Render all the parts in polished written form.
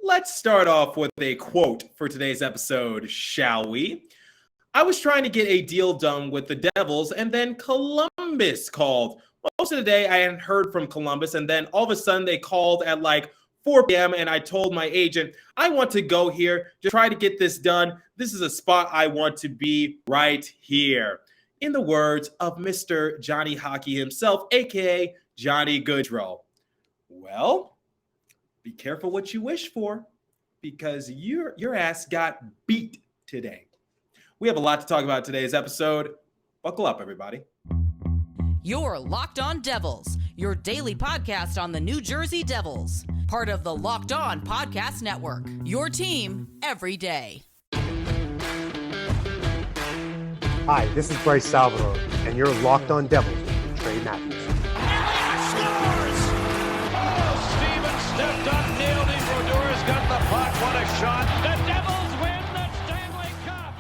let's start off with a quote for today's episode, shall we? I was trying to get a deal done with the Devils, and then Columbus called. Most of the day, I hadn't heard from Columbus, and then all of a sudden, they called at like 4 p.m., and I told my agent, I want to go here to try to get this done. This is a spot I want to be right here. In the words of Mr. Johnny Hockey himself, a.k.a. Johnny Gaudreau. Well, be careful what you wish for, because your ass got beat today. We have a lot to talk about today's episode. Buckle up, everybody. You're Locked On Devils, your daily podcast on the New Jersey Devils. Part of the Locked On Podcast Network, your team every day. Hi, this is Bryce Salvador, and you're Locked On Devils with Trey Matthews. Scores! Oh, Steven stepped up, nailed it. Brodor's got the puck. What a shot. The Devils win the Stanley Cup.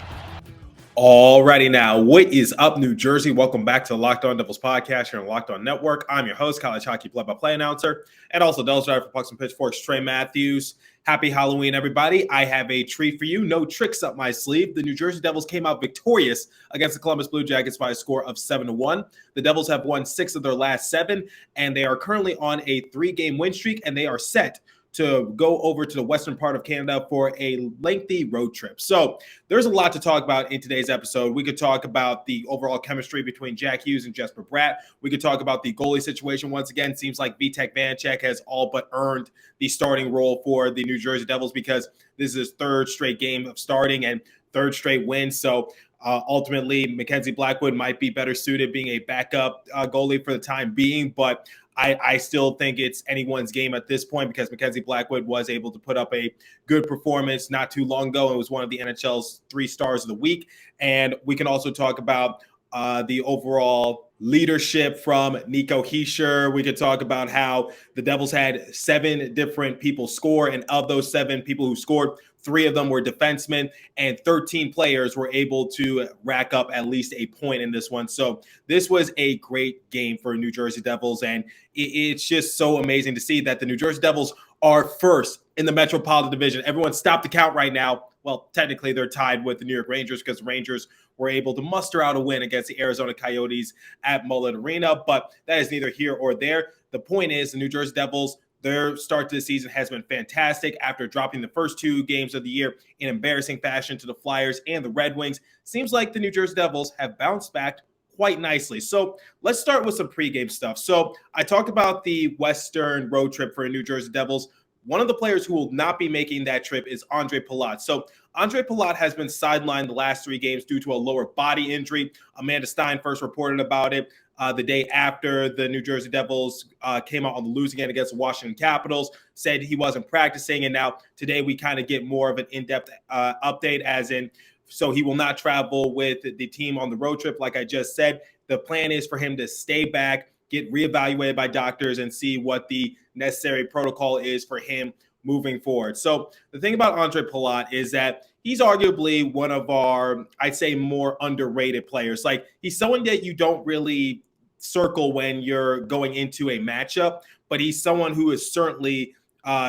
Alrighty now, what is up, New Jersey? Welcome back to the Locked On Devils podcast here on Locked On Network. I'm your host, college hockey play-by-play announcer, and also Devils driver for Pucks and Pitchforks, Trey Matthews. Happy Halloween, everybody. I have a treat for you. No tricks up my sleeve. The New Jersey Devils came out victorious against the Columbus Blue Jackets by a score of 7-1. The Devils have won 6 of their last 7, and they are currently on a 3-game win streak, and they are set to go over to the western part of Canada for a lengthy road trip. So there's a lot to talk about in today's episode. We could talk about the overall chemistry between Jack Hughes and Jesper Bratt. We could talk about the goalie situation. Once again, seems like Vitek Vanecek has all but earned the starting role for the New Jersey Devils because this is his 3rd straight game of starting and 3rd straight win. So ultimately, Mackenzie Blackwood might be better suited being a backup goalie for the time being, but I still think it's anyone's game at this point because Mackenzie Blackwood was able to put up a good performance not too long ago. It was one of the NHL's 3 stars of the week. And we can also talk about the overall leadership from Nico Hischier. We could talk about how the Devils had 7 different people score, and of those 7 people who scored, 3 of them were defensemen, and 13 players were able to rack up at least a point in this one. So this was a great game for New Jersey Devils, and it's just so amazing to see that the New Jersey Devils are first in the Metropolitan Division. Everyone stop the count right now. Well, technically they're tied with the New York Rangers because the Rangers were able to muster out a win against the Arizona Coyotes at Mullet Arena, but that is neither here or there. The point is the New Jersey Devils, their start to the season has been fantastic after dropping the first 2 games of the year in embarrassing fashion to the Flyers and the Red Wings. Seems like the New Jersey Devils have bounced back quite nicely. So let's start with some pregame stuff. So I talked about the Western road trip for the New Jersey Devils. One of the players who will not be making that trip is Andre Palat. So Andre Palat has been sidelined the last 3 games due to a lower body injury. Amanda Stein first reported about it the day after the New Jersey Devils came out on the losing end against the Washington Capitals, said he wasn't practicing. And now today we kind of get more of an in-depth update as in, so he will not travel with the team on the road trip. Like I just said, the plan is for him to stay back, get reevaluated by doctors, and see what the necessary protocol is for him moving forward. So the thing about Andre Palat is that he's arguably one of our, I'd say, more underrated players. Like, he's someone that you don't really circle when you're going into a matchup, but he's someone who is certainly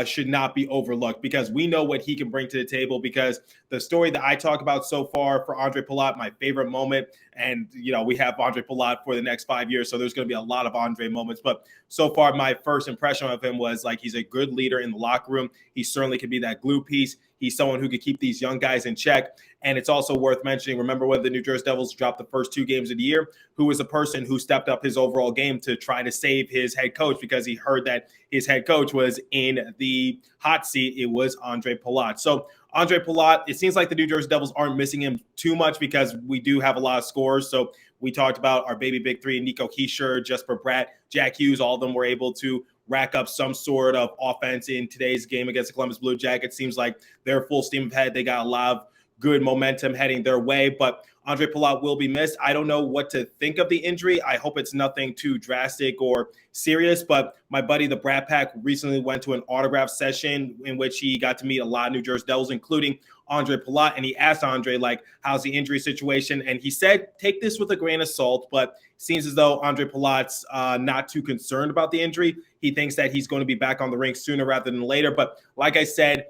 should not be overlooked because we know what he can bring to the table. Because the story that I talk about so far for Andre Palat, my favorite moment, and we have Andre Palat for the next 5 years, so there's going to be a lot of Andre moments. But so far, my first impression of him was like he's a good leader in the locker room. He certainly could be that glue piece. He's someone who could keep these young guys in check. And it's also worth mentioning, remember when the New Jersey Devils dropped the first 2 games of the year, who was the person who stepped up his overall game to try to save his head coach because he heard that his head coach was in the hot seat. It was Andre Palat. So Andre Palat, it seems like the New Jersey Devils aren't missing him too much because we do have a lot of scores. So we talked about our baby big 3, Nico Hischier, Jesper Bratt, Jack Hughes. All of them were able to rack up some sort of offense in today's game against the Columbus Blue Jackets. Seems like they're full steam ahead. They got a lot of good momentum heading their way, but Andre Palat will be missed. I don't know what to think of the injury. I hope it's nothing too drastic or serious, but my buddy, the Brat Pack, recently went to an autograph session in which he got to meet a lot of New Jersey Devils, including Andre Palat, and he asked Andre, like, how's the injury situation? And he said, take this with a grain of salt, but it seems as though Andre Palat's not too concerned about the injury. He thinks that he's going to be back on the rink sooner rather than later. But like I said,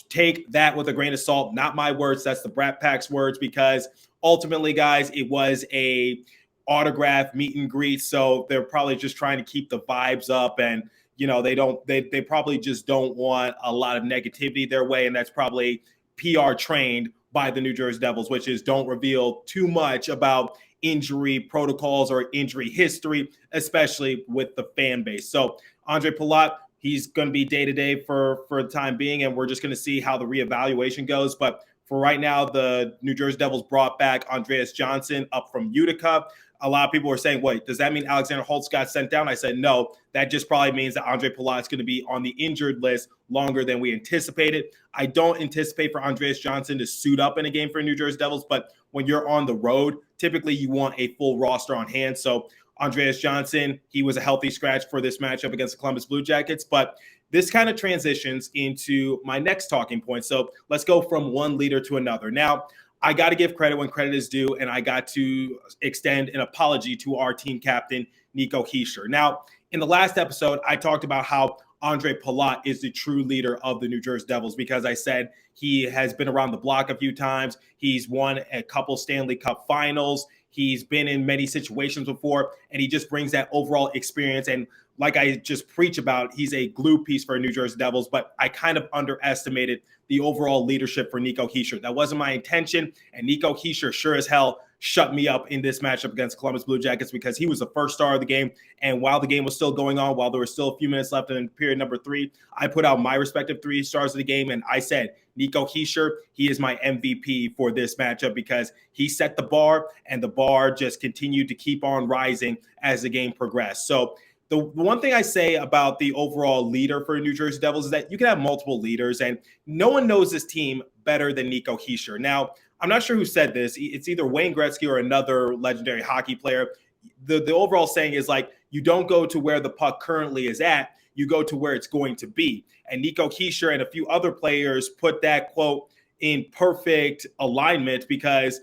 take that with a grain of salt. Not my words. That's the Brat Pack's words, because ultimately, guys, it was a autograph meet and greet. So they're probably just trying to keep the vibes up, and they probably just don't want a lot of negativity their way. And that's probably PR trained by the New Jersey Devils, which is don't reveal too much about injury protocols or injury history, especially with the fan base. So Andre Palat, he's going to be day-to-day for the time being, and we're just going to see how the reevaluation goes. But for right now, the New Jersey Devils brought back Andreas Johnson up from Utica. A lot of people were saying, wait, does that mean Alexander Holtz got sent down? I said, no, that just probably means that Andre Palat is going to be on the injured list longer than we anticipated. I don't anticipate for Andreas Johnson to suit up in a game for New Jersey Devils, but when you're on the road, typically you want a full roster on hand. So Andreas Johnson, he was a healthy scratch for this matchup against the Columbus Blue Jackets, but this kind of transitions into my next talking point. So let's go from one leader to another. Now, I got to give credit when credit is due, and I got to extend an apology to our team captain, Nico Hischier. Now, in the last episode, I talked about how Andre Palat is the true leader of the New Jersey Devils, because I said he has been around the block a few times. He's won a couple Stanley Cup finals. He's been in many situations before, and he just brings that overall experience. And like I just preach about, he's a glue piece for New Jersey Devils, but I kind of underestimated the overall leadership for Nico Hischier. That wasn't my intention, and Nico Hischier sure as hell shut me up in this matchup against Columbus Blue Jackets, because he was the first star of the game. And while the game was still going on, while there were still a few minutes left in period number 3, I put out my respective 3 stars of the game, and I said, Nico Hischier, he is my MVP for this matchup, because he set the bar, and the bar just continued to keep on rising as the game progressed. So the one thing I say about the overall leader for New Jersey Devils is that you can have multiple leaders, and no one knows this team better than Nico Hischier. Now, I'm not sure who said this. It's either Wayne Gretzky or another legendary hockey player. The overall saying is, like, you don't go to where the puck currently is at, you go to where it's going to be. And Nico Hischier and a few other players put that quote in perfect alignment, because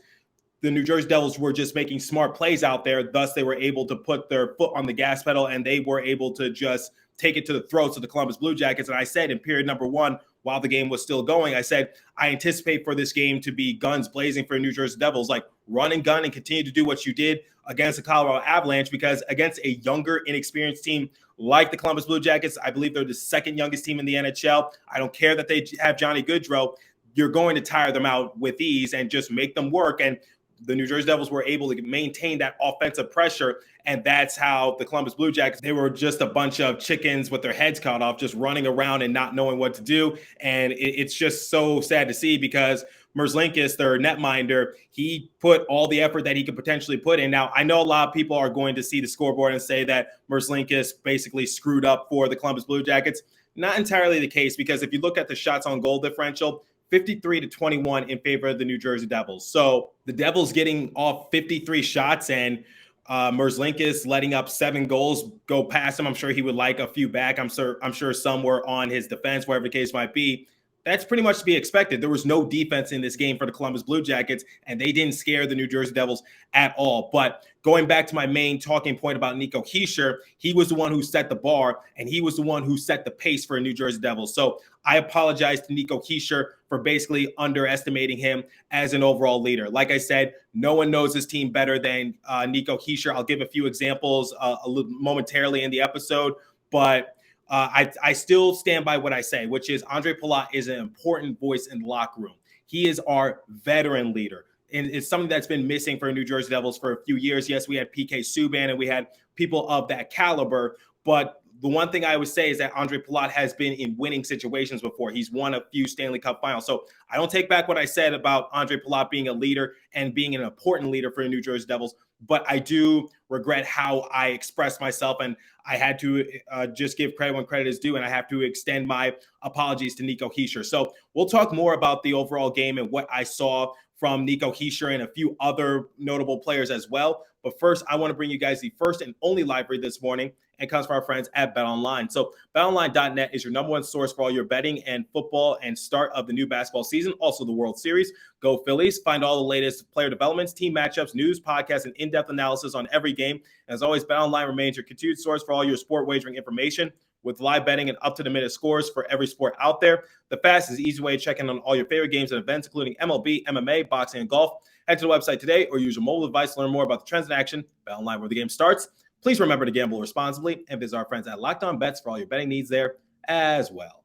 the New Jersey Devils were just making smart plays out there. Thus, they were able to put their foot on the gas pedal, and they were able to just take it to the throats of the Columbus Blue Jackets. And I said in period number 1, while the game was still going, I said, I anticipate for this game to be guns blazing for New Jersey Devils, like run and gun and continue to do what you did against the Colorado Avalanche, because against a younger, inexperienced team like the Columbus Blue Jackets, I believe they're the second youngest team in the NHL. I don't care that they have Johnny Gaudreau. You're going to tire them out with ease and just make them work. And the New Jersey Devils were able to maintain that offensive pressure, and that's how the Columbus Blue Jackets, they were just a bunch of chickens with their heads cut off, just running around and not knowing what to do. And it's just so sad to see, because Merzlikins, their netminder, he put all the effort that he could potentially put in. Now, I know a lot of people are going to see the scoreboard and say that Merzlikins basically screwed up for the Columbus Blue Jackets. Not entirely the case, because if you look at the shots on goal differential, 53-21 in favor of the New Jersey Devils. So the Devils getting off 53 shots, and Merzlikins letting up 7 goals go past him. I'm sure he would like a few back. I'm sure some were on his defense, whatever the case might be. That's pretty much to be expected. There was no defense in this game for the Columbus Blue Jackets, and they didn't scare the New Jersey Devils at all. But going back to my main talking point about Nico Hischier, he was the one who set the bar, and he was the one who set the pace for New Jersey Devils. So I apologize to Nico Hischier for basically underestimating him as an overall leader. Like I said, no one knows this team better than Nico Hischier. I'll give a few examples momentarily in the episode, but I still stand by what I say, which is Andre Palat is an important voice in the locker room. He is our veteran leader. And it's something that's been missing for New Jersey Devils for a few years. Yes, we had PK Subban and we had people of that caliber, but the one thing I would say is that Andre Palat has been in winning situations before. He's won a few Stanley Cup finals. So I don't take back what I said about Andre Palat being a leader and being an important leader for the New Jersey Devils, but I do regret how I expressed myself, and I had to just give credit when credit is due, and I have to extend my apologies to Nico Hischier. So we'll talk more about the overall game and what I saw from Nico Hischier and a few other notable players as well. But first, I want to bring you guys the first and only live read this morning, and comes from our friends at BetOnline. So BetOnline.net is your number one source for all your betting and football and start of the new basketball season, also the World Series. Go Phillies. Find all the latest player developments, team matchups, news, podcasts, and in-depth analysis on every game. As always, BetOnline remains your continued source for all your sport wagering information. with live betting and up-to-the-minute scores for every sport out there. The fastest, easy way to check in on all your favorite games and events, including MLB, MMA, boxing, and golf. Head to the website today or use your mobile device to learn more about the trends in action. BetOnline, where the game starts. Please remember to gamble responsibly and visit our friends at Locked On Bets for all your betting needs there as well.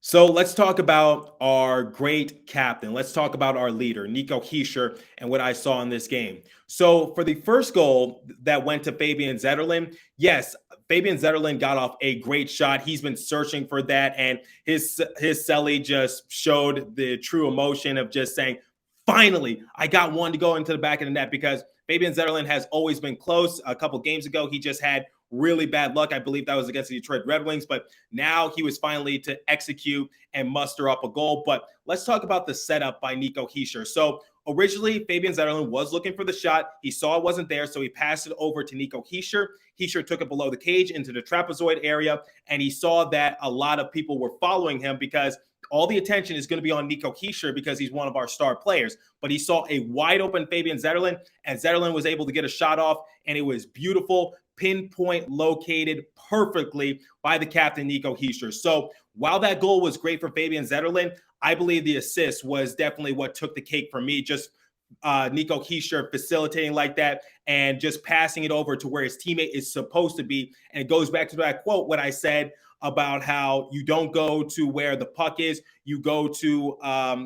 So let's talk about our great captain. Let's talk about our leader, Nico Hischier, and what I saw in this game. So for the first goal that went to Fabian Zetterlund, yes, Fabian Zetterlund got off a great shot. He's been searching for that, and his celly just showed the true emotion of just saying, finally, I got one to go into the back of the net, because Fabian Zetterlund has always been close. A couple games ago, he just had really bad luck. I believe that was against the Detroit Red Wings, but now he was finally to execute and muster up a goal. But let's talk about the setup by Nico Hischier. So originally, Fabian Zetterlund was looking for the shot. He saw it wasn't there, so he passed it over to Nico Hischier. Hischier took it below the cage into the trapezoid area, and he saw that a lot of people were following him because all the attention is going to be on Nico Hischier because he's one of our star players. But he saw a wide open Fabian Zetterlund, and Zetterlund was able to get a shot off, and it was beautiful, pinpoint located perfectly by the captain, Nico Hischier. So while that goal was great for Fabian Zetterlund, I believe the assist was definitely what took the cake for me. Just Nico Hischier facilitating like that and just passing it over to where his teammate is supposed to be. And it goes back to that quote, what I said about how you don't go to where the puck is, you go to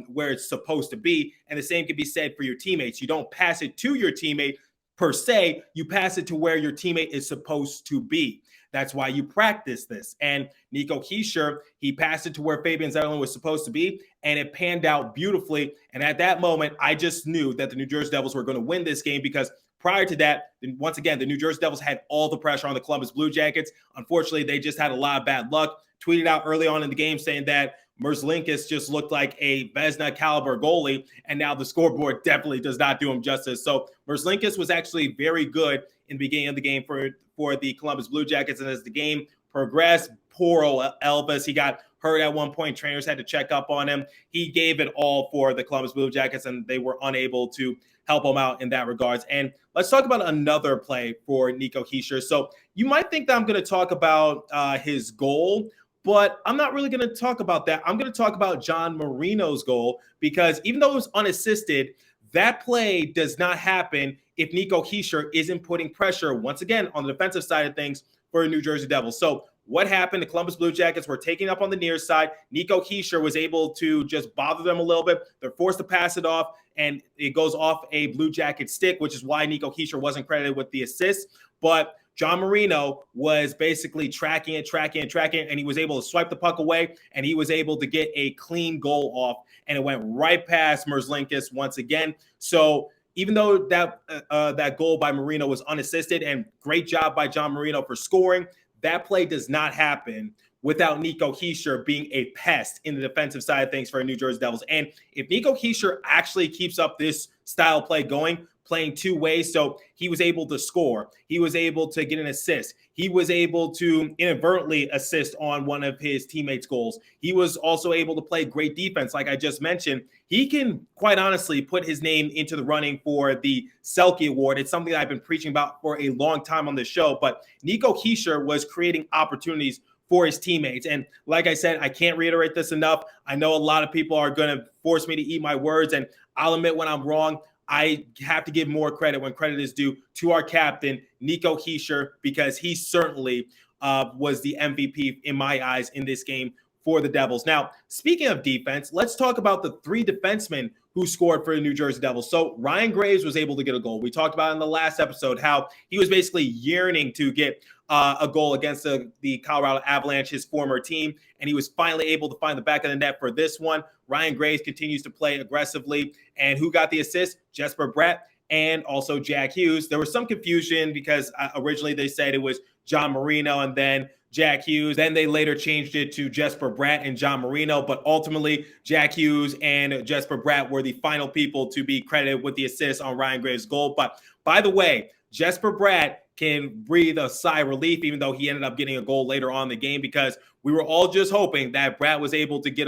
where it's supposed to be. And the same can be said for your teammates. You don't pass it to your teammate per se, you pass it to where your teammate is supposed to be. That's why you practice this. And Nico Hischier, he passed it to where Fabian Zetterlund was supposed to be, and it panned out beautifully. And at that moment, I just knew that the New Jersey Devils were going to win this game, because prior to that, once again, the New Jersey Devils had all the pressure on the Columbus Blue Jackets. Unfortunately, they just had a lot of bad luck. Tweeted out early on in the game saying that Merzlikins just looked like a Vezina caliber goalie, and now the scoreboard definitely does not do him justice. So Merzlikins was actually very good in the beginning of the game for the Columbus Blue Jackets, and as the game progressed, poor old Elvis, he got hurt at one point. Trainers had to check up on him. He gave it all for the Columbus Blue Jackets, and they were unable to help him out in that regards. And let's talk about another play for Nico Hischier. So you might think that I'm going to talk about his goal, but I'm not really going to talk about that. I'm going to talk about John Marino's goal, because even though it was unassisted, that play does not happen if Nico Hischier isn't putting pressure, once again, on the defensive side of things for the New Jersey Devils. So what happened? The Columbus Blue Jackets were taking up on the near side. Nico Hischier was able to just bother them a little bit. They're forced to pass it off, and it goes off a Blue Jacket stick, which is why Nico Hischier wasn't credited with the assist. But John Marino was basically tracking it, and he was able to swipe the puck away, and he was able to get a clean goal off, and it went right past Merzlikins once again. So even though that goal by Marino was unassisted, and great job by John Marino for scoring, that play does not happen without Nico Hischier being a pest in the defensive side of things for the New Jersey Devils. And if Nico Hischier actually keeps up this style of play going, playing two ways, so he was able to score, he was able to get an assist, he was able to inadvertently assist on one of his teammates' goals, he was also able to play great defense, like I just mentioned, he can quite honestly put his name into the running for the Selke Award. It's something that I've been preaching about for a long time on this show, but Nico Hischier was creating opportunities for his teammates. And like I said, I can't reiterate this enough. I know a lot of people are going to force me to eat my words, and I'll admit when I'm wrong. I have to give more credit when credit is due to our captain, Nico Hischier, because he certainly was the MVP in my eyes in this game for the Devils. Now, speaking of defense, let's talk about the three defensemen who scored for the New Jersey Devils. So Ryan Graves was able to get a goal. We talked about in the last episode how he was basically yearning to get a goal against the Colorado Avalanche, his former team, and he was finally able to find the back of the net for this one. Ryan Graves continues to play aggressively, and who got the assist? Jesper Bratt and also Jack Hughes. There was some confusion because originally they said it was John Marino and then Jack Hughes. Then they later changed it to Jesper Bratt and John Marino, but ultimately Jack Hughes and Jesper Bratt were the final people to be credited with the assist on Ryan Graves' goal. But by the way, Jesper Bratt can breathe a sigh of relief, even though he ended up getting a goal later on in the game, because we were all just hoping that Bratt was able to get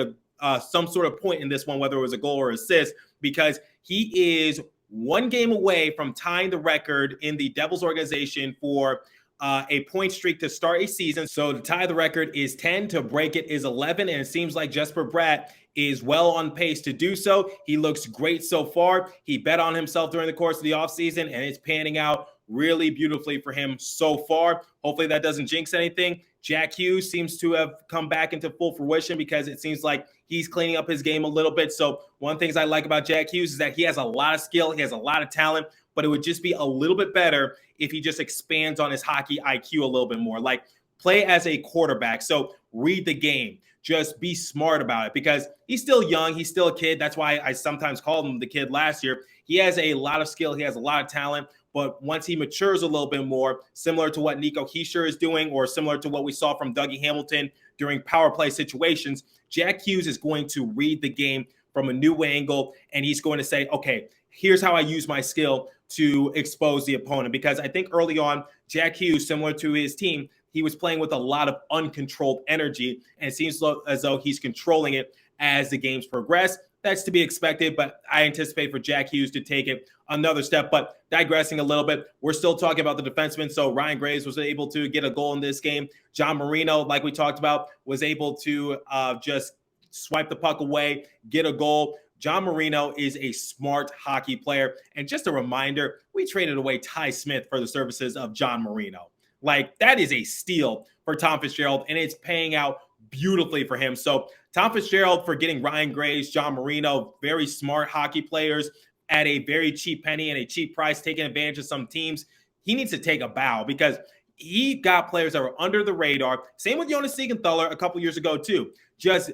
some sort of point in this one, whether it was a goal or assist, because he is one game away from tying the record in the Devils organization for a point streak to start a season. So to tie the record is 10, to break it is 11, and it seems like Jesper Bratt is well on pace to do so. He looks great so far. He bet on himself during the course of the offseason, and it's panning out really beautifully for him so far. Hopefully that doesn't jinx anything. Jack Hughes seems to have come back into full fruition because it seems like he's cleaning up his game a little bit. So one of the things I like about Jack Hughes is that he has a lot of skill. He has a lot of talent, but it would just be a little bit better if he just expands on his hockey IQ a little bit more. Like, play as a quarterback. So read the game. Just be smart about it, because he's still young. He's still a kid. That's why I sometimes called him the kid last year. He has a lot of skill. He has a lot of talent. But once he matures a little bit more, similar to what Nico Hischier is doing, or similar to what we saw from Dougie Hamilton during power play situations, Jack Hughes is going to read the game from a new angle, and he's going to say, okay, here's how I use my skill to expose the opponent. Because I think early on, Jack Hughes, similar to his team, he was playing with a lot of uncontrolled energy, and it seems as though he's controlling it as the games progress. That's to be expected, but I anticipate for Jack Hughes to take it another step. But digressing a little bit, we're still talking about the defensemen. So Ryan Graves was able to get a goal in this game. John Marino, like we talked about, was able to just swipe the puck away, get a goal. John Marino is a smart hockey player. And just a reminder, we traded away Ty Smith for the services of John Marino. Like, that is a steal for Tom Fitzgerald, and it's paying out beautifully for him. So Tom Fitzgerald, for getting Ryan Graves, John Marino, very smart hockey players at a very cheap penny and a cheap price, taking advantage of some teams, he needs to take a bow, because he got players that were under the radar. Same with Jonas Siegenthaler a couple years ago too. Just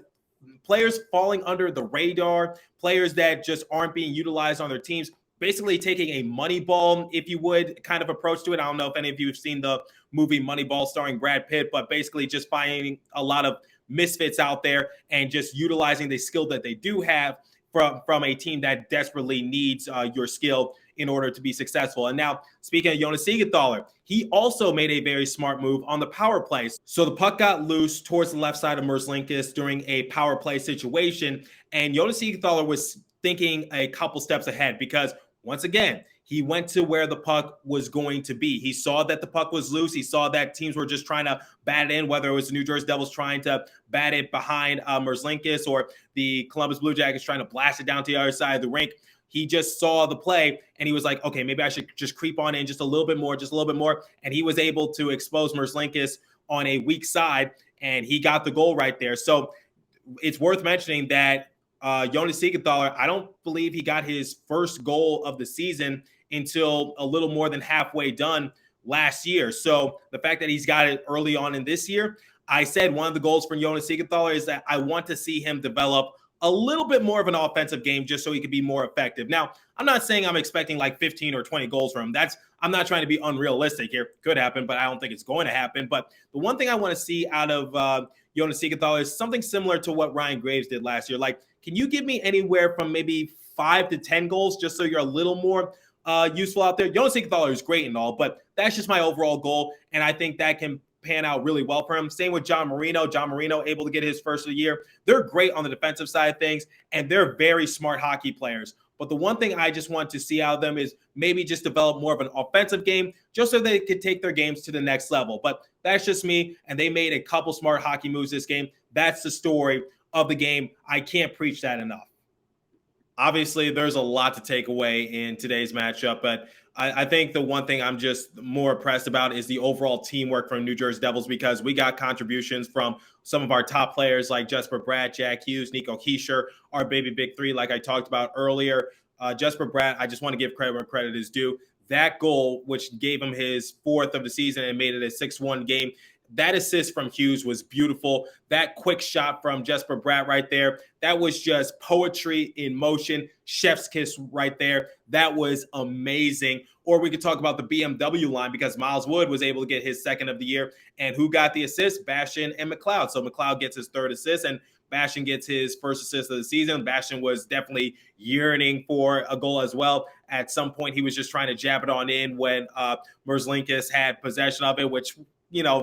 players falling under the radar, players that just aren't being utilized on their teams. Basically taking a Moneyball, if you would, kind of approach to it. I don't know if any of you have seen the movie Moneyball starring Brad Pitt, but basically just finding a lot of misfits out there and just utilizing the skill that they do have from a team that desperately needs your skill in order to be successful. And now, speaking of Jonas Siegenthaler, he also made a very smart move on the power play. So the puck got loose towards the left side of Merzlikins during a power play situation, and Jonas Siegenthaler was thinking a couple steps ahead, because once again, he went to where the puck was going to be. He saw that the puck was loose. He saw that teams were just trying to bat it in, whether it was the New Jersey Devils trying to bat it behind Merzlikins, or the Columbus Blue Jackets trying to blast it down to the other side of the rink. He just saw the play, and he was like, okay, maybe I should just creep on in just a little bit more. And he was able to expose Merzlikins on a weak side, and he got the goal right there. So it's worth mentioning that Jonas Siegenthaler, I don't believe he got his first goal of the season until a little more than halfway done last year. So the fact that he's got it early on in this year, I said one of the goals for Jonas Siegenthaler is that I want to see him develop a little bit more of an offensive game just so he could be more effective. Now, I'm not saying I'm expecting like 15 or 20 goals from him. I'm not trying to be unrealistic here. Could happen, but I don't think it's going to happen. But the one thing I want to see out of Jonas Siegenthaler is something similar to what Ryan Graves did last year. Like, can you give me anywhere from maybe 5 to 10 goals just so you're a little more useful out there? Jonas Siegenthaler is great and all, but that's just my overall goal, and I think that can pan out really well for him. Same with John Marino. John Marino able to get his first of the year. They're great on the defensive side of things, and they're very smart hockey players. But the one thing I just want to see out of them is maybe just develop more of an offensive game just so they could take their games to the next level. But that's just me, and they made a couple smart hockey moves this game. That's the story of the game. I can't preach that enough. Obviously, there's a lot to take away in today's matchup, but I think the one thing I'm just more impressed about is the overall teamwork from New Jersey Devils, because we got contributions from some of our top players like Jesper Bratt, Jack Hughes, Nico Hischier, our baby big three, like I talked about earlier. Jesper Bratt, I just want to give credit where credit is due. That goal, which gave him his 4th of the season and made it a 6-1 game, that assist from Hughes was beautiful. That quick shot from Jesper Bratt right there, that was just poetry in motion. Chef's kiss right there. That was amazing. Or we could talk about the BMW line, because Miles Wood was able to get his 2nd of the year. And who got the assist? Bastian and McLeod. So McLeod gets his 3rd assist, and Bastian gets his 1st assist of the season. Bastian was definitely yearning for a goal as well. At some point, he was just trying to jab it on in when Merzlikins had possession of it, which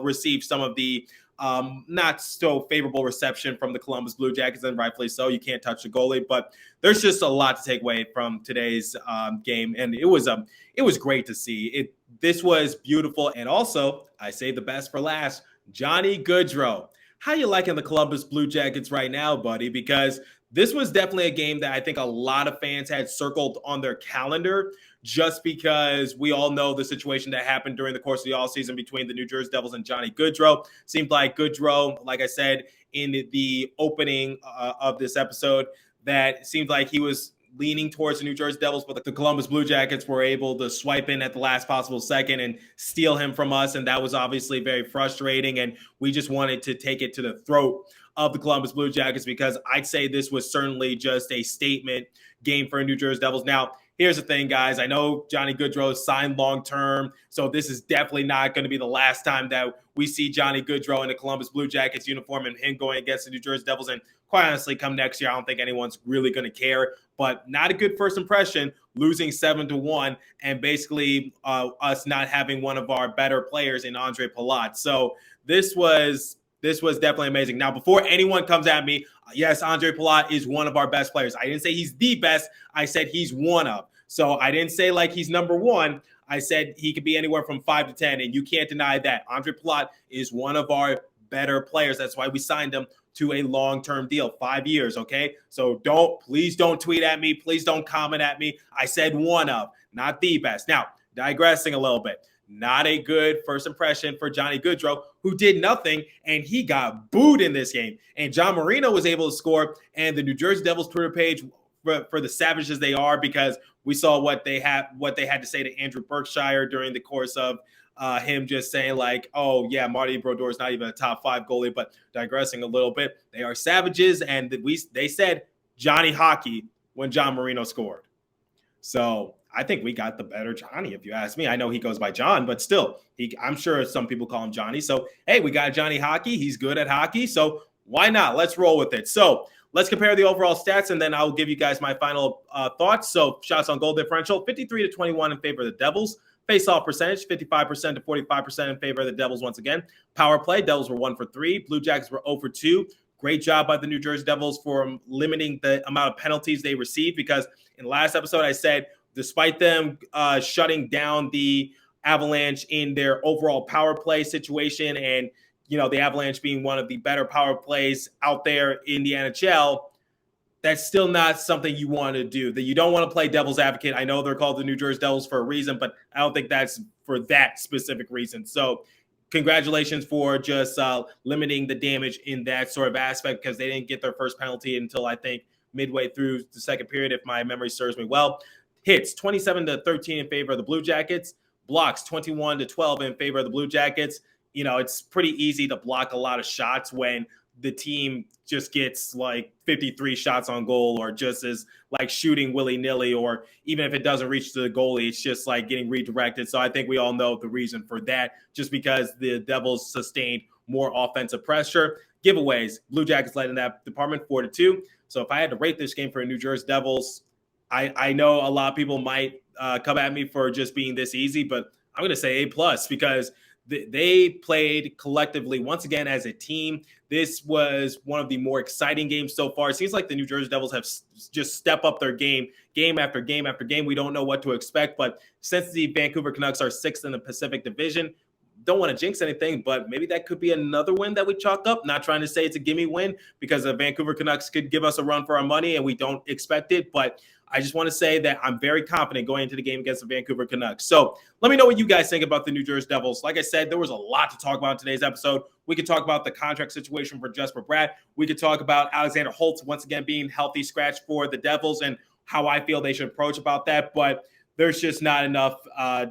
received some of the not so favorable reception from the Columbus Blue Jackets, and rightfully so. You can't touch the goalie, but there's just a lot to take away from today's game, and it was great to see. this was beautiful. And also, I saved the best for last, Johnny Gaudreau. How you liking the Columbus Blue Jackets right now, buddy? Because this was definitely a game that I think a lot of fans had circled on their calendar just because we all know the situation that happened during the course of the offseason between the New Jersey Devils and Johnny Gaudreau. Seemed like Gaudreau, like I said in the opening of this episode, that seemed like he was leaning towards the New Jersey Devils, but the Columbus Blue Jackets were able to swipe in at the last possible second and steal him from us. And that was obviously very frustrating. And we just wanted to take it to the throat of the Columbus Blue Jackets because I'd say this was certainly just a statement game for New Jersey Devils. Now, here's the thing, guys. I know Johnny Gaudreau is signed long-term, so this is definitely not going to be the last time that we see Johnny Gaudreau in the Columbus Blue Jackets uniform and him going against the New Jersey Devils. And quite honestly, come next year, I don't think anyone's really going to care. But not a good first impression, losing 7-1 and basically us not having one of our better players in Andre Palat. So this was definitely amazing. Now, before anyone comes at me, yes, Andre Palat is one of our best players. I didn't say he's the best. I said he's one of. So I didn't say like he's number one. I said he could be anywhere from 5 to 10, and you can't deny that. Andre Palat is one of our better players. That's why we signed him to a long-term deal, 5 years, okay? So please don't tweet at me. Please don't comment at me. I said one of, not the best. Now, digressing a little bit. Not a good first impression for Johnny Gaudreau, who did nothing, and he got booed in this game. And John Marino was able to score, and the New Jersey Devils Twitter page, for the savages they are, because we saw what they had to say to Andrew Berkshire during the course of him just saying like, oh, yeah, Marty Brodeur is not even a top 5 goalie. But digressing a little bit, they are savages, and they said Johnny Hockey when John Marino scored. So I think we got the better Johnny, if you ask me. I know he goes by John, but still, I'm sure some people call him Johnny. So, hey, we got Johnny Hockey. He's good at hockey, so why not? Let's roll with it. So let's compare the overall stats, and then I'll give you guys my final thoughts. So shots on goal differential, 53-21 in favor of the Devils. Face-off percentage, 55% to 45% in favor of the Devils once again. Power play, Devils were 1 for 3. Blue Jackets were 0 for 2. Great job by the New Jersey Devils for limiting the amount of penalties they received, because in the last episode I said despite them shutting down the Avalanche in their overall power play situation, and the Avalanche being one of the better power plays out there in the NHL, that's still not something you want to do. That you don't want to play devil's advocate. I know they're called the New Jersey Devils for a reason, but I don't think that's for that specific reason. So congratulations for just limiting the damage in that sort of aspect, because they didn't get their first penalty until I think midway through the second period, if my memory serves me well. Hits 27-13 in favor of the Blue Jackets. Blocks 21-12 in favor of the Blue Jackets. It's pretty easy to block a lot of shots when the team just gets like 53 shots on goal, or just is like shooting willy-nilly, or even if it doesn't reach the goalie, it's just like getting redirected. So I think we all know the reason for that, just because the Devils sustained more offensive pressure. Giveaways, Blue Jackets led in that department 4-2. So if I had to rate this game for the New Jersey Devils, I know a lot of people might come at me for just being this easy, but I'm going to say A+, because they played collectively once again as a team. This was one of the more exciting games so far. It seems like the New Jersey Devils have just stepped up their game after game after game. We don't know what to expect, but since the Vancouver Canucks are 6th in the Pacific Division, don't want to jinx anything, but maybe that could be another win that we chalk up. Not trying to say it's a gimme win, because the Vancouver Canucks could give us a run for our money and we don't expect it, but I just want to say that I'm very confident going into the game against the Vancouver Canucks. So let me know what you guys think about the New Jersey Devils. Like I said, there was a lot to talk about in today's episode. We could talk about the contract situation for Jesper Bratt. We could talk about Alexander Holtz once again being healthy scratch for the Devils and how I feel they should approach about that. But there's just not enough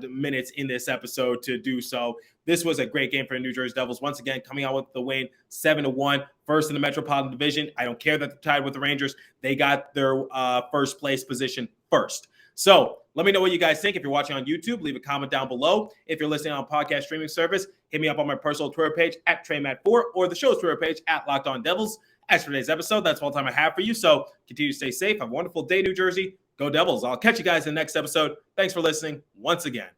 minutes in this episode to do so. This was a great game for the New Jersey Devils. Once again, coming out with the win, 7-1, first in the Metropolitan Division. I don't care that they're tied with the Rangers. They got their first place position first. So let me know what you guys think. If you're watching on YouTube, leave a comment down below. If you're listening on podcast streaming service, hit me up on my personal Twitter page at TreyMatt4 or the show's Twitter page at Locked On Devils. As for today's episode, that's all the time I have for you. So continue to stay safe. Have a wonderful day, New Jersey. Go Devils. I'll catch you guys in the next episode. Thanks for listening once again.